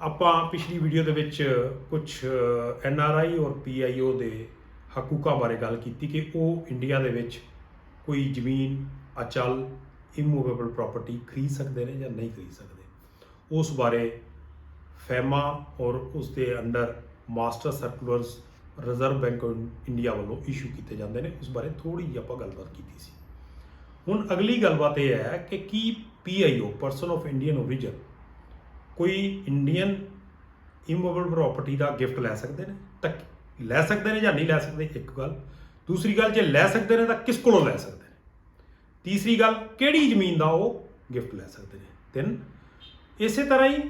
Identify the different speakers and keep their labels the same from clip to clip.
Speaker 1: ਆਪਾਂ ਪਿਛਲੀ ਵੀਡੀਓ ਦੇ ਵਿੱਚ ਕੁਝ NRI ਔਰ PIO ਦੇ ਹਕੂਕਾਂ ਬਾਰੇ ਗੱਲ ਕੀਤੀ ਕਿ ਉਹ ਇੰਡੀਆ ਦੇ ਵਿੱਚ ਕੋਈ ਜ਼ਮੀਨ ਅਚਲ ਇਮੂਵੇਬਲ ਪ੍ਰਾਪਰਟੀ ਖਰੀਦ ਸਕਦੇ ਨੇ ਜਾਂ ਨਹੀਂ ਖਰੀਦ ਸਕਦੇ। ਉਸ ਬਾਰੇ ਫੈਮਾ ਔਰ ਉਸ ਦੇ under master circulars Reserve Bank of India ਵੱਲੋਂ ਇਸ਼ੂ ਕੀਤੇ ਜਾਂਦੇ ਨੇ। ਉਸ ਬਾਰੇ ਥੋੜੀ ਜਿਹੀ ਆਪਾਂ ਗੱਲਬਾਤ ਕੀਤੀ ਸੀ। ਹੁਣ ਅਗਲੀ ਗੱਲਬਾਤ ਇਹ ਹੈ ਕਿ ਕੀ PIO person of Indian origin ਕੋਈ ਇੰਡੀਅਨ ਇਮੂਵੇਬਲ ਪ੍ਰਾਪਰਟੀ ਦਾ ਗਿਫਟ ਲੈ ਸਕਦੇ ਨੇ? ਤਾਂ ਲੈ ਸਕਦੇ ਨੇ ਜਾਂ ਨਹੀਂ ਲੈ ਸਕਦੇ, ਇੱਕ ਗੱਲ। ਦੂਸਰੀ ਗੱਲ, ਜੇ ਲੈ ਸਕਦੇ ਨੇ ਤਾਂ ਕਿਸ ਕੋਲੋਂ ਲੈ ਸਕਦੇ ਨੇ? ਤੀਸਰੀ ਗੱਲ, ਕਿਹੜੀ ਜ਼ਮੀਨ ਦਾ ਉਹ ਗਿਫਟ ਲੈ ਸਕਦੇ ਨੇ? ਤਿੰਨ, ਇਸੇ ਤਰ੍ਹਾਂ ਹੀ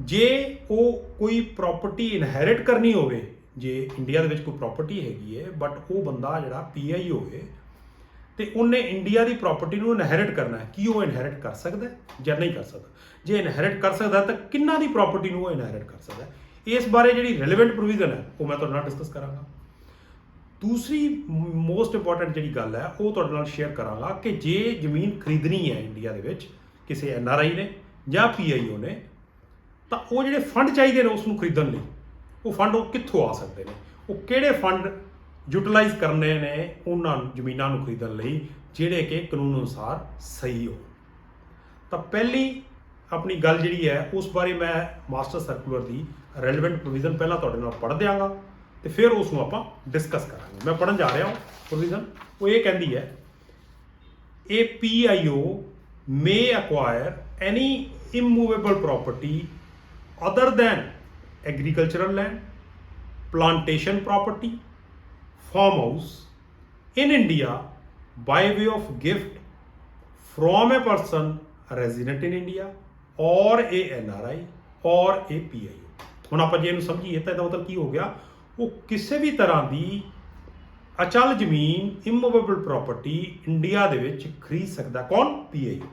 Speaker 1: ਜੇ ਉਹ ਕੋਈ ਪ੍ਰਾਪਰਟੀ ਇਨਹੈਰਿਟ ਕਰਨੀ ਹੋਵੇ, ਜੇ ਇੰਡੀਆ ਦੇ ਵਿੱਚ ਕੋਈ ਪ੍ਰਾਪਰਟੀ ਹੈਗੀ ਹੈ ਬਟ ਉਹ ਬੰਦਾ ਜਿਹੜਾ PIO ਹੈ ਤੇ ਉਹਨੇ ਇੰਡੀਆ ਦੀ ਪ੍ਰਾਪਰਟੀ ਨੂੰ ਇਨਹੈਰਿਟ ਕਰਨਾ ਹੈ, ਕੀ ਉਹ ਇਨਹੈਰਿਟ ਕਰ ਸਕਦਾ ਜਾਂ ਨਹੀਂ ਕਰ ਸਕਦਾ? ਜੇ ਇਨਹੈਰਿਟ ਕਰ ਸਕਦਾ ਤਾਂ ਕਿੰਨਾਂ ਦੀ ਪ੍ਰਾਪਰਟੀ ਨੂੰ ਉਹ ਇਨਹੈਰਿਟ ਕਰ ਸਕਦਾ? ਇਸ ਬਾਰੇ ਜਿਹੜੀ ਰੈਲੇਵੈਂਟ ਪ੍ਰੋਵੀਜ਼ਨ ਹੈ ਉਹ ਮੈਂ ਤੁਹਾਡੇ ਨਾਲ ਡਿਸਕਸ ਕਰਾਂਗਾ। ਦੂਸਰੀ ਮੋਸਟ ਇੰਪੋਰਟੈਂਟ ਜਿਹੜੀ ਗੱਲ ਹੈ ਉਹ ਤੁਹਾਡੇ ਨਾਲ ਸ਼ੇਅਰ ਕਰਾਂਗਾ ਕਿ ਜੇ ਜ਼ਮੀਨ ਖਰੀਦਣੀ ਹੈ ਇੰਡੀਆ ਦੇ ਵਿੱਚ ਕਿਸੇ NRI ਨੇ ਜਾਂ PIO ਨੇ, ਤਾਂ ਉਹ ਜਿਹੜੇ ਫੰਡ ਚਾਹੀਦੇ ਨੇ ਉਸ ਨੂੰ ਖਰੀਦਣ ਲਈ, ਉਹ ਫੰਡ ਉਹ ਕਿੱਥੋਂ ਆ ਸਕਦੇ ਨੇ? ਉਹ ਕਿਹੜੇ ਫੰਡ ਯੂਟਿਲਾਈਜ਼ ਕਰਨੇ ਨੇ ਉਹਨਾਂ ਜ਼ਮੀਨਾਂ ਨੂੰ ਖਰੀਦਣ ਲਈ ਜਿਹੜੇ ਕਿ ਕਾਨੂੰਨ ਅਨੁਸਾਰ ਸਹੀ ਹੋਣ? ਤਾਂ ਪਹਿਲੀ ਆਪਣੀ ਗੱਲ ਜਿਹੜੀ ਹੈ ਉਸ ਬਾਰੇ ਮੈਂ ਮਾਸਟਰ ਸਰਕੂਲਰ ਦੀ ਰੈਲੇਵੈਂਟ ਪ੍ਰੋਵੀਜ਼ਨ ਪਹਿਲਾਂ ਤੁਹਾਡੇ ਨਾਲ ਪੜ੍ਹ ਦਿਆਂਗਾ ਤੇ ਫਿਰ ਉਸ ਨੂੰ ਆਪਾਂ ਡਿਸਕਸ ਕਰਾਂਗੇ। ਮੈਂ ਪੜ੍ਹਨ ਜਾ ਰਿਹਾ ਹਾਂ ਪ੍ਰੋਵੀਜ਼ਨ। ਉਹ ਇਹ ਕਹਿੰਦੀ ਹੈ, A PIO may acquire any immovable property other than agricultural land, plantation property, farmhouse in India by way of gift from a person resident in India or a NRI or a PIO। ਹੁਣ ਆਪਾਂ ਜੇ ਇਹਨੂੰ ਸਮਝੀਏ ਤਾਂ ਇਹਦਾ ਮਤਲਬ ਕੀ ਹੋ ਗਿਆ? ਉਹ ਕਿਸੇ ਵੀ ਤਰ੍ਹਾਂ ਦੀ ਅਚਲ ਜ਼ਮੀਨ ਇਮੂਵੇਬਲ ਪ੍ਰਾਪਰਟੀ ਇੰਡੀਆ ਦੇ ਵਿੱਚ ਖਰੀਦ ਸਕਦਾ। ਕੌਣ? PIO।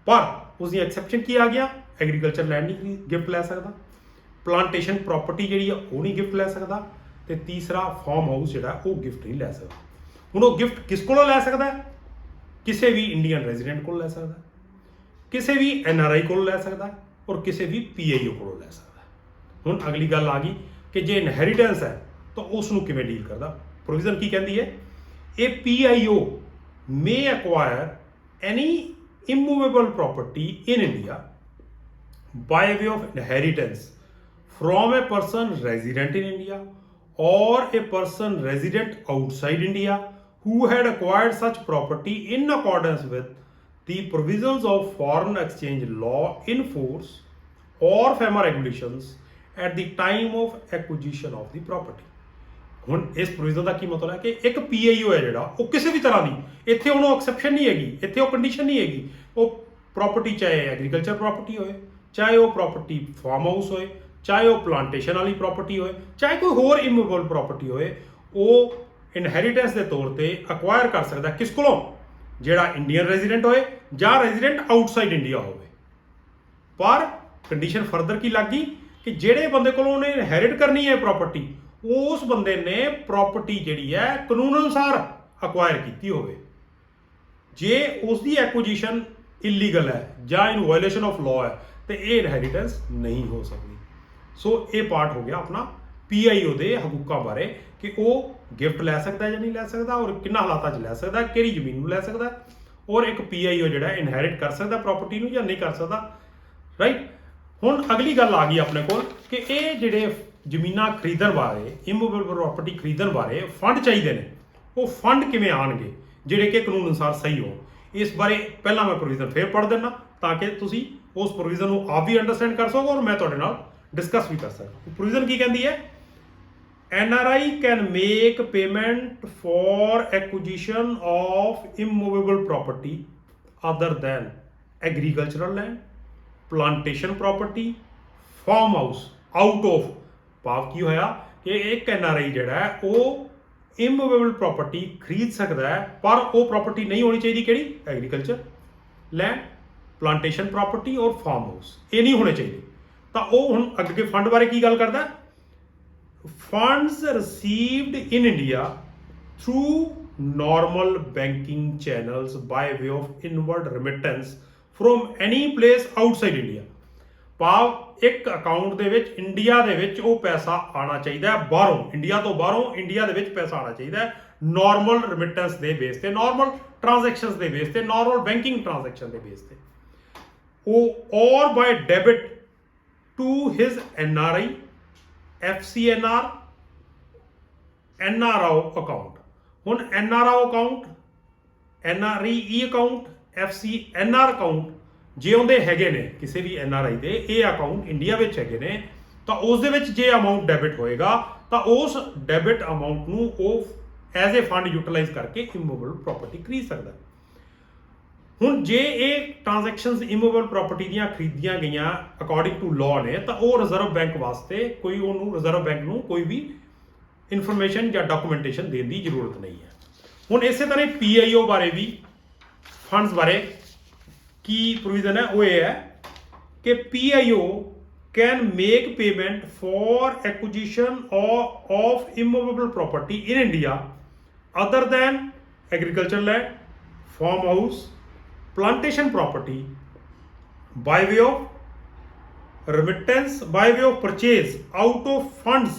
Speaker 1: ਪਰ ਉਸ ਦੀ ਐਕਸੈਪਸ਼ਨ ਕੀ ਆ ਗਿਆ? ਐਗਰੀਕਲਚਰ ਲੈਂਡ ਨਹੀਂ ਗਿਫਟ ਲੈ ਸਕਦਾ, ਪਲਾਂਟੇਸ਼ਨ ਪ੍ਰਾਪਰਟੀ ਜਿਹੜੀ ਆ ਉਹ ਨਹੀਂ ਗਿਫਟ ਲੈ ਸਕਦਾ, ਤੇ ਤੀਸਰਾ ਫਾਰਮ ਹਾਊਸ ਜਿਹੜਾ ਉਹ ਗਿਫਟ ਨਹੀਂ ਲੈ ਸਕਦਾ। ਹੁਣ ਉਹ ਗਿਫਟ ਕਿਸ ਕੋਲੋਂ ਲੈ ਸਕਦਾ? ਕਿਸੇ ਵੀ ਇੰਡੀਅਨ ਰੈਜ਼ੀਡੈਂਟ ਕੋਲ ਲੈ ਸਕਦਾ, ਕਿਸੇ ਵੀ NRI ਕੋਲੋਂ ਲੈ ਸਕਦਾ ਔਰ ਕਿਸੇ ਵੀ PIO ਕੋਲੋਂ ਲੈ ਸਕਦਾ। ਹੁਣ ਅਗਲੀ ਗੱਲ ਆ ਗਈ ਕਿ ਜੇ ਇਨਹੈਰੀਟੈਂਸ ਹੈ ਤਾਂ ਉਸ ਨੂੰ ਕਿਵੇਂ ਡੀਲ ਕਰਦਾ? ਪ੍ਰੋਵੀਜ਼ਨ ਕੀ ਕਹਿੰਦੀ ਹੈ? ਇਹ PIO may acquire any immovable property in India by way of inheritance from a person resident in India or a person resident outside India who had acquired such property in accordance with the provisions of foreign exchange law in force or FEMA regulations at the time of acquisition of the property। ਹੁਣ ਇਸ provision ਦਾ ਕੀ ਮਤਲਬ ਹੈ ਕਿ ਇੱਕ PIO ਹੈ ਜਿਹੜਾ ਉਹ ਕਿਸੇ ਵੀ ਤਰ੍ਹਾਂ ਦੀ, ਇੱਥੇ ਉਹਨੂੰ ਐਕਸੈਪਸ਼ਨ ਨਹੀਂ ਹੈਗੀ, ਇੱਥੇ ਉਹ ਕੰਡੀਸ਼ਨ ਨਹੀਂ ਹੈਗੀ, ਉਹ ਪ੍ਰਾਪਰਟੀ ਚਾਹੇ ਐਗਰੀਕਲਚਰ ਪ੍ਰਾਪਰਟੀ ਹੋਏ, ਚਾਹੇ ਉਹ ਪ੍ਰਾਪਰਟੀ ਫਾਰਮ ਹਾਊਸ ਹੋਏ, ਚਾਹੇ ਉਹ ਪਲਾਂਟੇਸ਼ਨ ਵਾਲੀ ਪ੍ਰਾਪਰਟੀ ਹੋਏ, ਚਾਹੇ ਕੋਈ ਹੋਰ ਇਮੂਵੇਬਲ ਪ੍ਰਾਪਰਟੀ ਹੋਏ, ਉਹ ਇਨਹੈਰੀਟੈਂਸ ਦੇ ਤੌਰ ਤੇ ਅਕਵਾਇਰ ਕਰ ਸਕਦਾ। ਕਿਸ ਕੋਲੋਂ? ਜਿਹੜਾ ਇੰਡੀਅਨ ਰੈਜ਼ੀਡੈਂਟ ਹੋਏ ਜਾਂ ਰੈਜ਼ੀਡੈਂਟ ਆਊਟਸਾਈਡ ਇੰਡੀਆ ਹੋਵੇ। ਪਰ ਕੰਡੀਸ਼ਨ ਫਰਦਰ ਕੀ ਲੱਗ ਗਈ ਕਿ ਜਿਹੜੇ ਬੰਦੇ ਕੋਲੋਂ ਉਹਨੇ ਇਨਹੈਰਿਟ ਕਰਨੀ ਹੈ ਪ੍ਰਾਪਰਟੀ, ਉਸ ਬੰਦੇ ਨੇ ਪ੍ਰਾਪਰਟੀ ਜਿਹੜੀ ਹੈ ਕਾਨੂੰਨ ਅਨੁਸਾਰ ਅਕਵਾਇਰ ਕੀਤੀ ਹੋਵੇ। ਜੇ ਉਸ ਦੀ ਐਕੁਜੀਸ਼ਨ ਇਲੀਗਲ ਹੈ ਜਾਂ ਇਨ ਵਾਇਓਲੇਸ਼ਨ ਆਫ ਲਾਅ ਹੈ ਤੇ ਇਹ ਇਨਹੈਰੀਟੈਂਸ ਨਹੀਂ ਹੋ ਸਕਦੀ। ਸੋ ਇਹ ਪਾਰਟ ਹੋ ਗਿਆ ਆਪਣਾ PIO ਦੇ ਹਕੂਕਾਂ ਬਾਰੇ ਕਿ ਉਹ ਗਿਫਟ ਲੈ ਸਕਦਾ ਜਾਂ ਨਹੀਂ ਲੈ ਸਕਦਾ ਔਰ ਕਿੰਨਾ ਹਾਲਾਤਾਂ 'ਚ ਲੈ ਸਕਦਾ, ਕਿਹੜੀ ਜ਼ਮੀਨ ਨੂੰ ਲੈ ਸਕਦਾ, ਔਰ ਇੱਕ PIO ਜਿਹੜਾ ਇਨਹੈਰਿਟ ਕਰ ਸਕਦਾ ਪ੍ਰਾਪਰਟੀ ਨੂੰ ਜਾਂ ਨਹੀਂ ਕਰ ਸਕਦਾ। ਰਾਈਟ। ਹੁਣ ਅਗਲੀ ਗੱਲ ਆ ਗਈ ਆਪਣੇ ਕੋਲ ਕਿ ਇਹ ਜਿਹੜੇ ਜ਼ਮੀਨਾਂ ਖਰੀਦਣ ਬਾਰੇ, ਇਮੂਵੇਬਲ ਪ੍ਰਾਪਰਟੀ ਖਰੀਦਣ ਬਾਰੇ ਫੰਡ ਚਾਹੀਦੇ ਨੇ, ਉਹ ਫੰਡ ਕਿਵੇਂ ਆਉਣਗੇ ਜਿਹੜੇ ਕਿ ਕਾਨੂੰਨ ਅਨੁਸਾਰ ਸਹੀ ਹੋਣ? ਇਸ ਬਾਰੇ ਪਹਿਲਾਂ ਮੈਂ ਪ੍ਰੋਵੀਜ਼ਨ ਫੇਰ ਪੜ੍ਹ ਦਿੰਦਾ ਤਾਂ ਕਿ ਤੁਸੀਂ ਉਸ ਪ੍ਰੋਵੀਜ਼ਨ ਨੂੰ ਆਪ ਵੀ ਅੰਡਰਸਟੈਂਡ ਕਰ ਸਕੋ ਔਰ ਮੈਂ ਤੁਹਾਡੇ ਨਾਲ ਡਿਸਕਸ ਵੀ ਕਰ ਸਕਦਾ। ਪ੍ਰੋਵੀਜ਼ਨ ਕੀ ਕਹਿੰਦੀ ਹੈ? NRI can make payment for acquisition of immovable property other than agricultural land, plantation property, farm house out of। ਭਾਵ ਕੀ ਹੋਇਆ ਕਿ ਇੱਕ NRI ਜਿਹੜਾ ਹੈ ਉਹ ਇਮੂਵੇਬਲ ਪ੍ਰਾਪਰਟੀ ਖਰੀਦ ਸਕਦਾ ਹੈ ਪਰ ਉਹ ਪ੍ਰਾਪਰਟੀ ਨਹੀਂ ਹੋਣੀ ਚਾਹੀਦੀ। ਕਿਹੜੀ? ਐਗਰੀਕਲਚਰ ਲੈਂਡ, ਪਲਾਂਟੇਸ਼ਨ ਪ੍ਰਾਪਰਟੀ ਔਰ ਫਾਰਮ ਹਾਊਸ, ਇਹ ਨਹੀਂ ਹੋਣੇ ਚਾਹੀਦੇ। ਤਾਂ ਉਹ ਹੁਣ ਅੱਗੇ ਫੰਡ ਬਾਰੇ ਕੀ ਗੱਲ ਕਰਦਾ? Funds received in India through normal banking channels by way of inward remittance from any place outside India। ਭਾਵ ਇੱਕ ਅਕਾਊਂਟ ਦੇ ਵਿੱਚ ਇੰਡੀਆ ਦੇ ਵਿੱਚ ਉਹ ਪੈਸਾ ਆਉਣਾ ਚਾਹੀਦਾ ਹੈ ਬਾਹਰੋਂ, ਇੰਡੀਆ ਤੋਂ ਬਾਹਰੋਂ ਇੰਡੀਆ ਦੇ ਵਿੱਚ ਪੈਸਾ ਆਉਣਾ ਚਾਹੀਦਾ ਹੈ ਨਾਰਮਲ ਰੈਮਿਟੈਂਸ ਦੇ ਬੇਸ ਤੇ, ਨਾਰਮਲ ਟ੍ਰਾਂਜੈਕਸ਼ਨਸ ਦੇ ਬੇਸ ਤੇ, ਨਾਰਮਲ ਬੈਂਕਿੰਗ ਟ੍ਰਾਂਜੈਕਸ਼ਨ ਦੇ ਬੇਸ ਤੇ, ਉਹ or by debit to his NRI FCNR NRO account. ਹੁਣ NRO account, NRE account, FCNR account ਜੇ ਉਹਦੇ ਹੈਗੇ ਨੇ ਕਿਸੇ ਵੀ NRI ਦੇ, ਇਹ ਅਕਾਊਂਟ ਇੰਡੀਆ ਵਿੱਚ ਹੈਗੇ ਨੇ, ਤਾਂ ਉਸ ਦੇ ਵਿੱਚ ਜੇ ਅਮਾਊਂਟ ਡੈਬਿਟ ਹੋਏਗਾ ਤਾਂ ਉਸ ਡੈਬਿਟ ਅਮਾਊਂਟ ਨੂੰ ਉਹ ਐਜ਼ ਏ ਫੰਡ ਯੂਟਿਲਾਈਜ਼ ਕਰਕੇ ਇਮੂਵੇਬਲ ਪ੍ਰਾਪਰਟੀ ਖਰੀਦ ਸਕਦਾ। ਹੁਣ ਜੇ ਇਹ ਟ੍ਰਾਂਜੈਕਸ਼ਨਸ ਇਮੂਵੇਬਲ ਪ੍ਰਾਪਰਟੀ ਦੀਆਂ ਖਰੀਦੀਆਂ ਗਈਆਂ ਅਕੋਰਡਿੰਗ ਟੂ ਲਾਅ ਨੇ, ਤਾਂ ਉਹ ਰਿਜ਼ਰਵ ਬੈਂਕ ਵਾਸਤੇ ਕੋਈ ਉਹਨੂੰ ਰਿਜ਼ਰਵ ਬੈਂਕ ਨੂੰ ਕੋਈ ਵੀ ਇਨਫੋਰਮੇਸ਼ਨ ਜਾਂ ਡਾਕੂਮੈਂਟੇਸ਼ਨ ਦੇਣ ਦੀ ਜ਼ਰੂਰਤ ਨਹੀਂ ਹੈ। ਹੁਣ ਇਸੇ ਤਰ੍ਹਾਂ PIO ਬਾਰੇ ਵੀ, ਫੰਡਸ ਬਾਰੇ ਕੀ ਪ੍ਰੋਵੀਜ਼ਨ ਹੈ, ਉਹ ਇਹ ਹੈ ਕਿ PIO can make payment for acquisition of immovable property in India other than agricultural land, farmhouse, plantation property by way of remittance, by way of purchase out of funds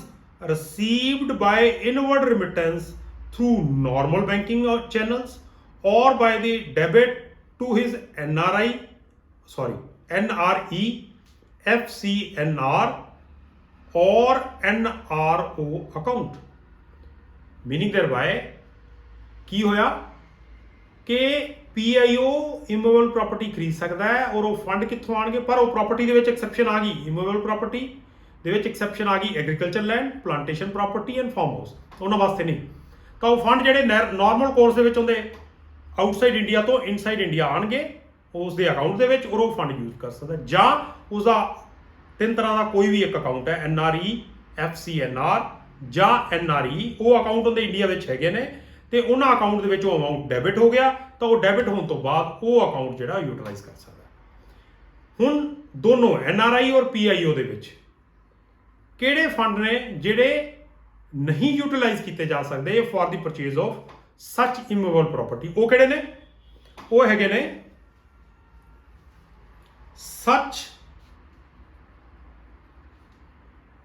Speaker 1: received by inward remittance through normal banking channels or by the debit to his NRE, FCNR or NRO account। Meaning thereby ਕੀ ਹੋਇਆ ਕਿ PIO immovable property ਖਰੀਦ ਸਕਦਾ ਹੈ, ਔਰ ਉਹ fund ਕਿੱਥੋਂ ਆਣਗੇ, ਪਰ ਉਹ ਪ੍ਰਾਪਰਟੀ ਦੇ ਵਿੱਚ ਐਕਸੈਪਸ਼ਨ ਆ ਗਈ, ਇਮੂਵੇਬਲ ਪ੍ਰਾਪਰਟੀ ਦੇ ਵਿੱਚ ਐਕਸੈਪਸ਼ਨ ਆ ਗਈ agriculture land, plantation property and farmhouse, ਉਹਨਾਂ ਵਾਸਤੇ ਨਹੀਂ। ਤਾਂ ਉਹ ਫੰਡ ਜਿਹੜੇ ਨਾਰਮਲ ਕੋਰਸ ਦੇ ਵਿੱਚ ਹੁੰਦੇ ਆਊਟਸਾਈਡ ਇੰਡੀਆ ਤੋਂ ਇਨਸਾਈਡ ਇੰਡੀਆ ਆਣਗੇ ਉਸ ਦੇ ਅਕਾਊਂਟ ਦੇ ਵਿੱਚ, ਔਰ ਉਹ ਫੰਡ ਯੂਜ਼ ਕਰ ਸਕਦਾ, ਜਾਂ ਉਸਦਾ ਤਿੰਨ ਤਰ੍ਹਾਂ ਦਾ ਕੋਈ ਵੀ ਇੱਕ ਅਕਾਊਂਟ ਹੈ NRE FCNR ਜਾਂ NRE, ਉਹ ਅਕਾਊਂਟ ਉਹਦੇ ਇੰਡੀਆ ਵਿੱਚ ਹੈਗੇ ਨੇ, ਤੇ ਉਹਨਾਂ ਅਕਾਊਂਟ ਦੇ ਵਿੱਚ ਉਹ ਅਮਾਊਂਟ ਡੈਬਿਟ ਹੋ ਗਿਆ, ਤਾਂ ਉਹ ਡੈਬਿਟ ਹੋਣ ਤੋਂ ਬਾਅਦ ਉਹ ਅਕਾਊਂਟ ਜਿਹੜਾ ਯੂਟਿਲਾਈਜ਼ ਕਰ ਸਕਦਾ। ਹੁਣ ਦੋਨੋਂ NRI ਔਰ PIO ਦੇ ਵਿੱਚ ਕਿਹੜੇ ਫੰਡ ਨੇ ਜਿਹੜੇ ਨਹੀਂ ਯੂਟਿਲਾਈਜ਼ ਕੀਤੇ ਜਾ ਸਕਦੇ ਫॉर ਦੀ ਪਰਚੇਜ਼ ਆਫ ਸੱਚ ਇਮੂਵੇਬਲ ਪ੍ਰਾਪਰਟੀ? ਉਹ ਕਿਹੜੇ ਨੇ? ਉਹ ਹੈਗੇ ਨੇ such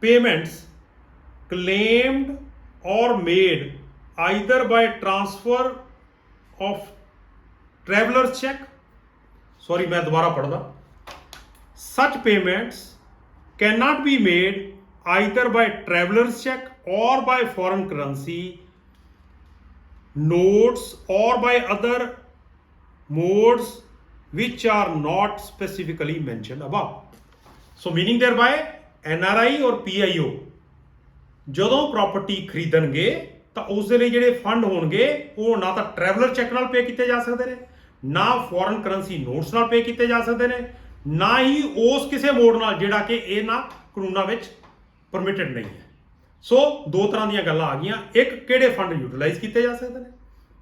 Speaker 1: payments claimed or made either by transfer of traveler's check, sorry मैं दोबारा पढ़दा, such payments cannot be made either by traveler's check or by foreign currency notes or by other modes which are not specifically mentioned above। So meaning thereby NRI और PIO ਜਦੋਂ property ਖਰੀਦਣਗੇ ਤਾਂ ਉਸ ਦੇ ਲਈ ਜਿਹੜੇ ਫੰਡ ਹੋਣਗੇ ਉਹ ਨਾ ਤਾਂ ਟਰੈਵਲਰ ਚੈੱਕ ਨਾਲ ਪੇ ਕੀਤੇ ਜਾ ਸਕਦੇ ਨੇ, ਨਾ ਫੋਰਨ ਕਰੰਸੀ ਨੋਟਸ ਨਾਲ ਪੇ ਕੀਤੇ ਜਾ ਸਕਦੇ ਨੇ, ਨਾ ਹੀ ਉਸ ਕਿਸੇ ਮੋਡ ਨਾਲ ਜਿਹੜਾ ਕਿ ਇਹਨਾਂ ਕਾਨੂੰਨਾਂ ਵਿੱਚ ਪਰਮਿਟਡ ਨਹੀਂ ਹੈ। ਸੋ ਦੋ ਤਰ੍ਹਾਂ ਦੀਆਂ ਗੱਲਾਂ ਆ ਗਈਆਂ, ਇੱਕ ਕਿਹੜੇ ਫੰਡ ਯੂਟਿਲਾਈਜ਼ ਕੀਤੇ ਜਾ ਸਕਦੇ ਨੇ,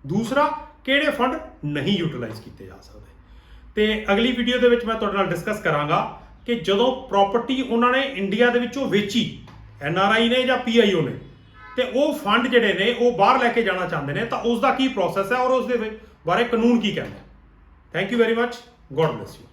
Speaker 1: ਦੂਸਰਾ ਕਿਹੜੇ ਫੰਡ ਨਹੀਂ ਯੂਟਿਲਾਈਜ਼ ਕੀਤੇ ਜਾ ਸਕਦੇ। ਤੇ ਅਗਲੀ ਵੀਡੀਓ ਦੇ ਵਿੱਚ ਮੈਂ ਤੁਹਾਡੇ ਨਾਲ ਡਿਸਕਸ ਕਰਾਂਗਾ ਕਿ ਜਦੋਂ ਪ੍ਰਾਪਰਟੀ ਉਹਨਾਂ ਨੇ ਇੰਡੀਆ ਦੇ ਵਿੱਚੋਂ ਵੇਚੀ, NRI ਨੇ ਜਾਂ PIO ਨੇ, ਤੇ ਉਹ ਫੰਡ ਜਿਹੜੇ ਨੇ ਉਹ ਬਾਹਰ ਲੈ ਕੇ ਜਾਣਾ ਚਾਹੁੰਦੇ ਨੇ, ਤਾਂ ਉਸ ਦਾ ਕੀ ਪ੍ਰੋਸੈਸ ਹੈ ਔਰ ਉਸ ਦੇ ਬਾਰੇ ਕਾਨੂੰਨ ਕੀ ਕਹਿੰਦਾ ਹੈ। Thank you very much, God bless you.